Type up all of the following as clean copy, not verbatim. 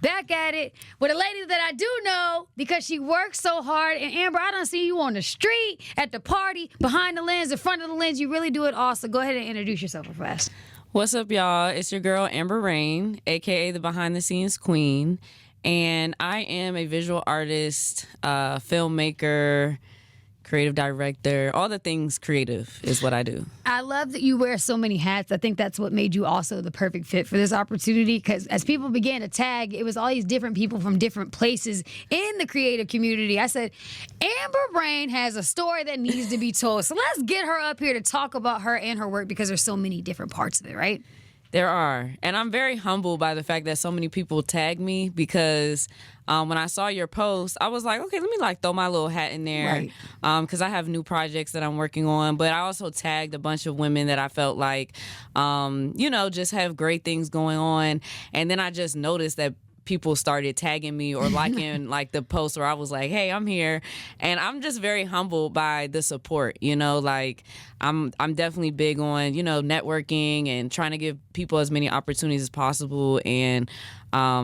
back at it with a lady that I do know because she works so hard. And Amber, I done see you on the street, at the party, behind the lens, in front of the lens. You really do it all. So go ahead and introduce yourself real fast. What's up, y'all? It's your girl, Amber Rayne, a.k.a. the behind-the-scenes queen. And I am a visual artist, filmmaker, creative director, all the things creative is what I do. I love that you wear so many hats. I think that's what made you also the perfect fit for this opportunity, because as people began to tag, it was all these different people from different places in the creative community. I said, Amber Rayne has a story that needs to be told. So let's get her up here to talk about her and her work, because there's so many different parts of it, right? There are. And I'm very humbled by the fact that so many people tag me, because when I saw your post, I was like, okay, let me throw my little hat in there. Right. Because I have new projects that I'm working on. But I also tagged a bunch of women that I felt like, just have great things going on. And then I just noticed that people started tagging me or liking the post where I was like, hey, I'm here. And I'm just very humbled by the support, I'm definitely big on, networking and trying to give people as many opportunities as possible. And, I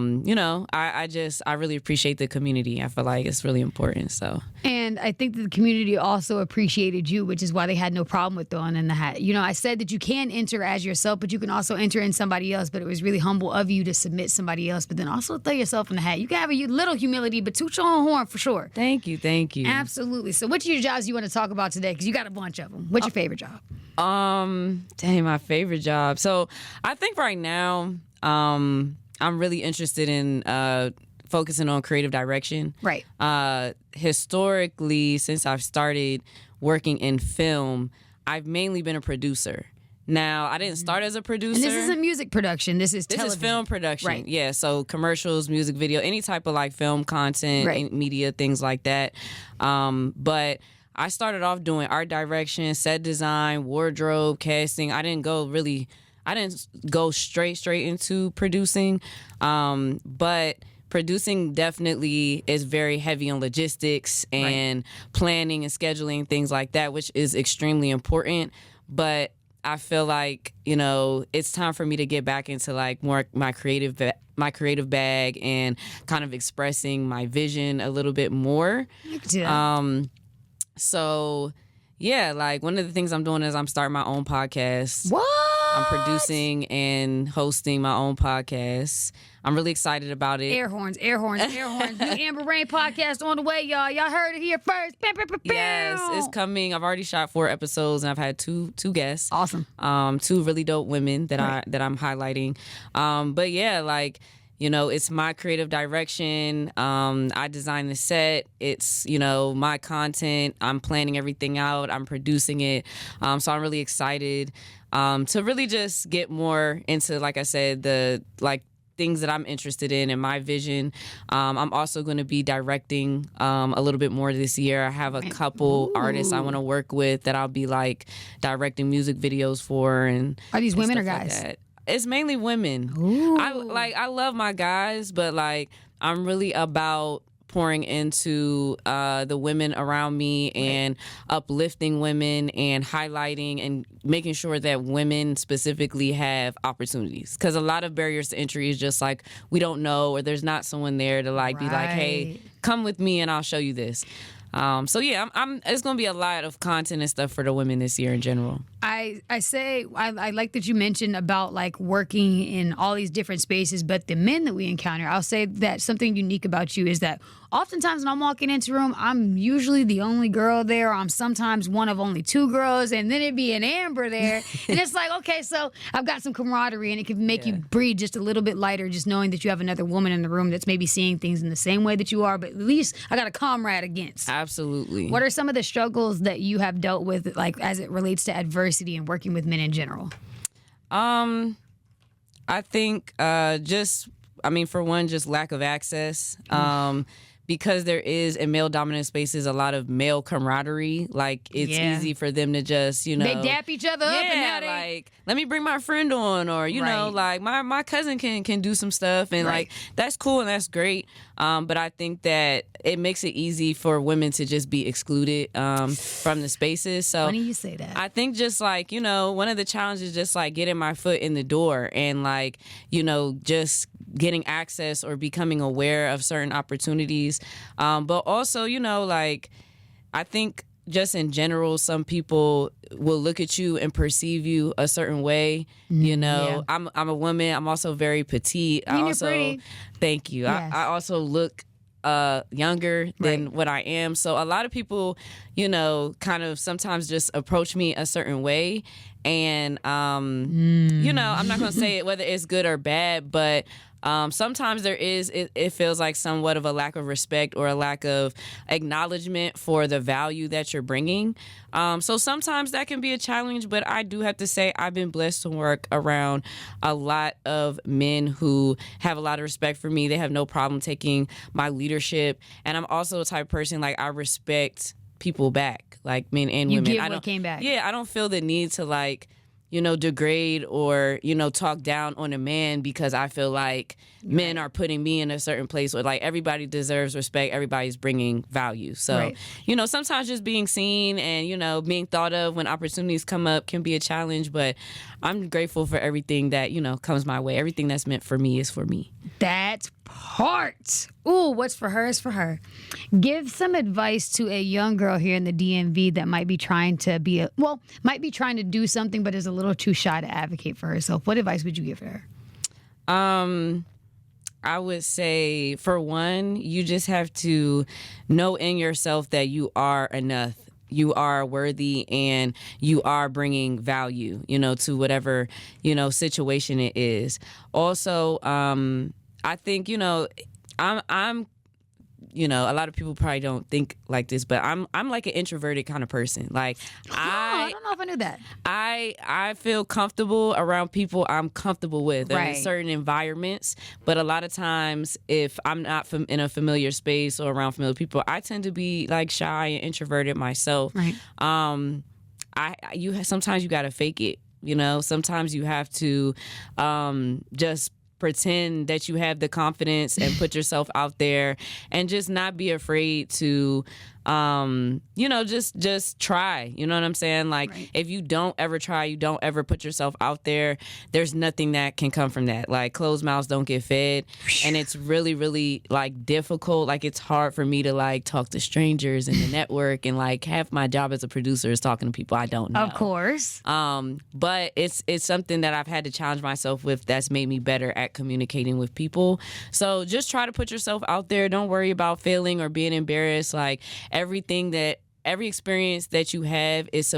really appreciate the community. I feel like it's really important. So, and I think that the community also appreciated you, which is why they had no problem with throwing in the hat. I said that you can enter as yourself, but you can also enter in somebody else. But it was really humble of you to submit somebody else, but then also throw yourself in the hat. You can have a little humility, but toot your own horn for sure. Thank you. Absolutely. So which of your jobs you want to talk about today? Because you got a bunch of them. What's your favorite job? My favorite job. So I think right now, I'm really interested in focusing on creative direction. Right. Historically, since I've started working in film, I've mainly been a producer. Now, I didn't start as a producer. And this isn't music production. This is television. This is film production. Right. Yeah, so commercials, music video, any type of film content, right. Media, things like that. But I started off doing art direction, set design, wardrobe, casting. I didn't go straight into producing, but producing definitely is very heavy on logistics and planning and scheduling, things like that, which is extremely important. But I feel like, it's time for me to get back into more my creative bag and kind of expressing my vision a little bit more. So yeah, one of the things I'm doing is I'm starting my own podcast. What? I'm producing and hosting my own podcast. I'm really excited about it. Air horns. The Amber Rayne podcast on the way, y'all. Y'all heard it here first. Yes, it's coming. I've already shot 4 episodes and I've had two guests. Awesome. 2 really dope women that I'm highlighting. But yeah, it's my creative direction. I design the set. It's, my content. I'm planning everything out. I'm producing it. So I'm really excited to really just get more into, like I said, the things that I'm interested in and my vision. I'm also going to be directing a little bit more this year. I have a couple artists I want to work with that I'll be directing music videos for. And are these women or guys? Like it's mainly women. Ooh. I love my guys, but I'm really about pouring into the women around me and uplifting women and highlighting and making sure that women specifically have opportunities. Because a lot of barriers to entry is just we don't know, or there's not someone there to be like, hey, come with me and I'll show you this. So yeah, it's going to be a lot of content and stuff for the women this year in general. I like that you mentioned about working in all these different spaces, but the men that we encounter, I'll say that something unique about you is that oftentimes when I'm walking into a room, I'm usually the only girl there. I'm sometimes one of only 2 girls, and then it'd be an Amber there. And it's okay, so I've got some camaraderie, and it can make you breathe just a little bit lighter, just knowing that you have another woman in the room that's maybe seeing things in the same way that you are, but at least I got a comrade against. Absolutely. What are some of the struggles that you have dealt with, as it relates to adversity and working with men in general? I think for one, just lack of access. Because there is in male dominant spaces a lot of male camaraderie. It's easy for them to just, they dap each other up and now they let me bring my friend on, or my cousin can do some stuff, and that's cool and that's great. But I think that it makes it easy for women to just be excluded from the spaces. So funny you say that. I think just one of the challenges just getting my foot in the door and just getting access or becoming aware of certain opportunities. But also, like, I think just in general, some people will look at you and perceive you a certain way. Yeah. I'm a woman. I'm also very petite. You're pretty. Thank you. Yes. I also look younger than what I am. So a lot of people, kind of sometimes just approach me a certain way. And, I'm not going to say it whether it's good or bad, but sometimes it feels like somewhat of a lack of respect or a lack of acknowledgement for the value that you're bringing. So sometimes that can be a challenge, but I do have to say I've been blessed to work around a lot of men who have a lot of respect for me. They have no problem taking my leadership. And I'm also the type of person, like, I respect people back, like men and women. You get what came back. Yeah, I don't feel the need to, like, degrade or, talk down on a man because I feel like men are putting me in a certain place where, like, everybody deserves respect. Everybody's bringing value. So, sometimes just being seen and, being thought of when opportunities come up can be a challenge. But I'm grateful for everything that, comes my way. Everything that's meant for me is for me. That part. Ooh, what's for her is for her. Give some advice to a young girl here in the DMV that might be trying to do something but is a little too shy to advocate for herself. What advice would you give her? I would say, for one, you just have to know in yourself that you are enough. You are worthy and you are bringing value, to whatever, situation it is. Also, I think, I'm a lot of people probably don't think like this, but I'm like an introverted kind of person. Like, I don't know if I knew that. I feel comfortable around people I'm comfortable with in certain environments. But a lot of times, if I'm not in a familiar space or around familiar people, I tend to be, like, shy and introverted myself. Right. Sometimes you got to fake it. Sometimes you have to just pretend that you have the confidence and put yourself out there and just not be afraid to just try. You know what I'm saying? Like, if you don't ever try, you don't ever put yourself out there, there's nothing that can come from that. Like, closed mouths don't get fed. And it's really, really, like, difficult. Like, it's hard for me to, like, talk to strangers in the network, and, like, half my job as a producer is talking to people I don't know. Of course. But it's something that I've had to challenge myself with that's made me better at communicating with people. So just try to put yourself out there. Don't worry about failing or being embarrassed. Like, every experience that you have is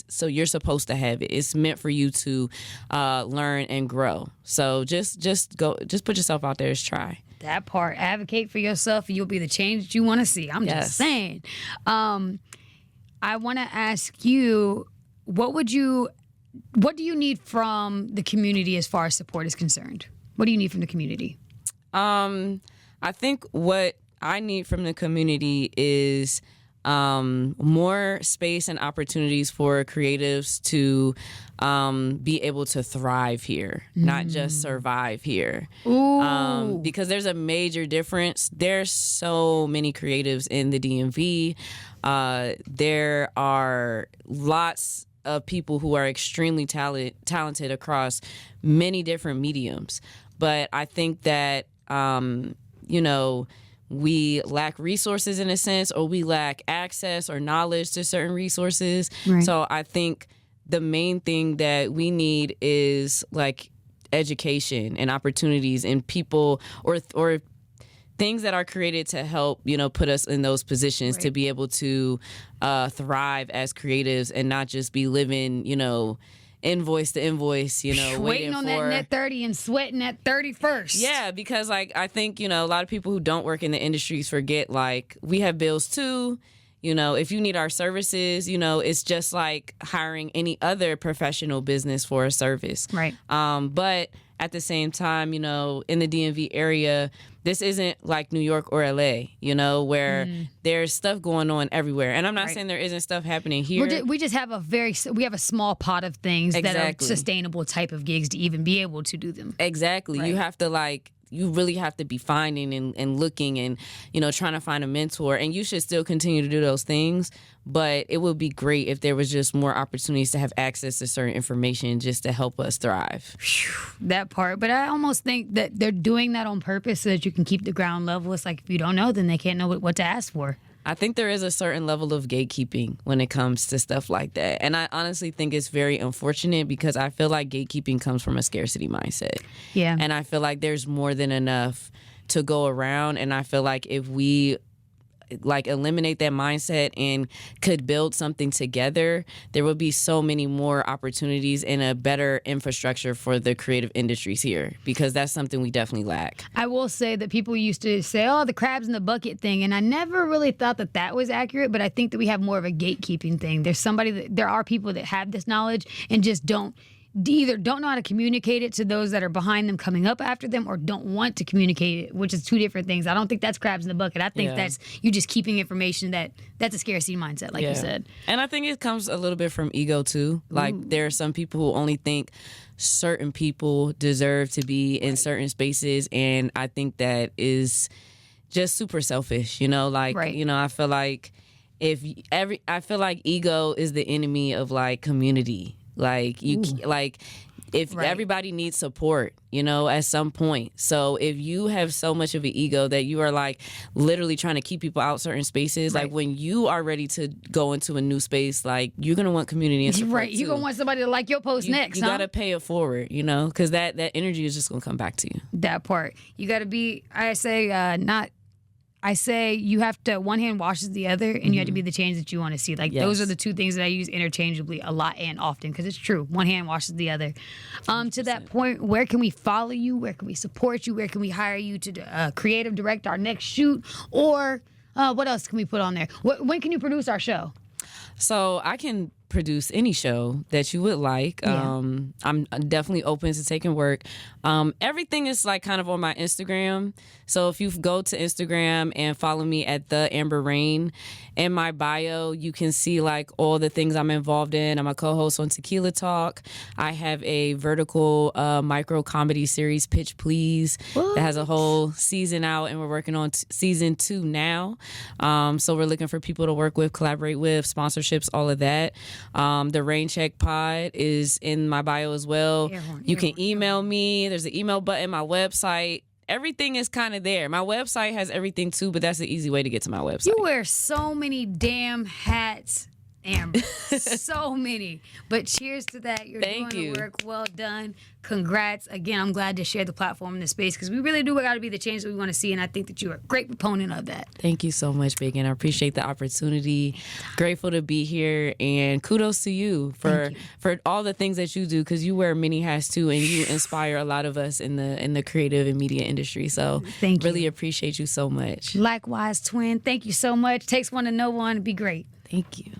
so you're supposed to have it. It's meant for you to learn and grow. So just put yourself out there. Just try. That part. Advocate for yourself and you'll be the change that you want to see. I'm just saying. I want to ask you, what do you need from the community as far as support is concerned? What do you need from the community? I think what I need from the community is more space and opportunities for creatives to be able to thrive here, not just survive here. Because there's a major difference. There's so many creatives in the DMV. There are lots of people who are extremely talented across many different mediums. But I think that, we lack resources in a sense, or we lack access or knowledge to certain resources. Right. So I think the main thing that we need is, like, education and opportunities and people or things that are created to help, put us in those positions to be able to thrive as creatives and not just be living, invoice to invoice, waiting on that net 30 and sweating at 31st. Yeah, because, like, I think, a lot of people who don't work in the industries forget, like, we have bills too. If you need our services, it's just like hiring any other professional business for a service. Right. But at the same time, in the DMV area, this isn't like New York or LA, where there's stuff going on everywhere. And I'm not saying there isn't stuff happening here. We just have a small pot of things that are sustainable type of gigs to even be able to do them. Exactly. Right. You have to, like, you really have to be finding and looking and, you know, trying to find a mentor. And you should still continue to do those things. But it would be great if there was just more opportunities to have access to certain information just to help us thrive. That part. But I almost think that they're doing that on purpose so that you can keep the ground level. It's like if you don't know, then they can't know what to ask for. I think there is a certain level of gatekeeping when it comes to stuff like that. And I honestly think it's very unfortunate because I feel like gatekeeping comes from a scarcity mindset. Yeah. And I feel like there's more than enough to go around. And I feel like if we eliminate that mindset and could build something together, there would be so many more opportunities and a better infrastructure for the creative industries here, because that's something we definitely lack. I will say that people used to say, oh, the crabs in the bucket thing, and I never really thought that that was accurate, but I think that we have more of a gatekeeping thing. There are people that have this knowledge and just either don't know how to communicate it to those that are behind them coming up after them, or don't want to communicate it, which is two different things. I don't think that's crabs in the bucket. I think that's you just keeping information that's a scarcity mindset, like you said. And I think it comes a little bit from ego too. Like there are some people who only think certain people deserve to be in certain spaces, and I think that is just super selfish, you know? Like, you know, I feel like I feel like ego is the enemy of like community. Like if everybody needs support, you know, at some point. So if you have so much of an ego that you are like literally trying to keep people out certain spaces, like when you are ready to go into a new space, like you're gonna want community and support. Right, you're gonna want somebody to like your post next. You gotta pay it forward, you know, because that energy is just gonna come back to you. That part, you gotta be. I say you have to, one hand washes the other, and you have to be the change that you want to see. Like those are the two things that I use interchangeably a lot and often, because it's true. One hand washes the other. To that point, where can we follow you? Where can we support you? Where can we hire you to creative direct our next shoot? Or what else can we put on there? When can you produce our show? So I can produce any show that you would like. I'm definitely open to taking work. Everything is like kind of on my Instagram. So if you go to Instagram and follow me at the Amber Rayne, in my bio, you can see like all the things I'm involved in. I'm a co-host on Tequila Talk. I have a vertical micro comedy series, Pitch Please, that has a whole season out, and we're working on season 2 now. So we're looking for people to work with, collaborate with, sponsorships, all of that. The Rain Check Pod is in my bio as well. You can email me. There's an email button, my website. Everything is kind of there. My website has everything too, but that's the easy way to get to my website. You wear so many damn hats, Amber. So many. But cheers to that. You're doing the work. Well done. Congrats. Again, I'm glad to share the platform in this space, because we really do got to be the change that we want to see, and I think that you're a great proponent of that. Thank you so much, Bacon. I appreciate the opportunity. Grateful to be here, and kudos to you for all the things that you do, because you wear many hats too, and you inspire a lot of us in the creative and media industry. So thank you. Really appreciate you so much. Likewise, twin. Thank you so much. Takes one to know one. Be great. Thank you.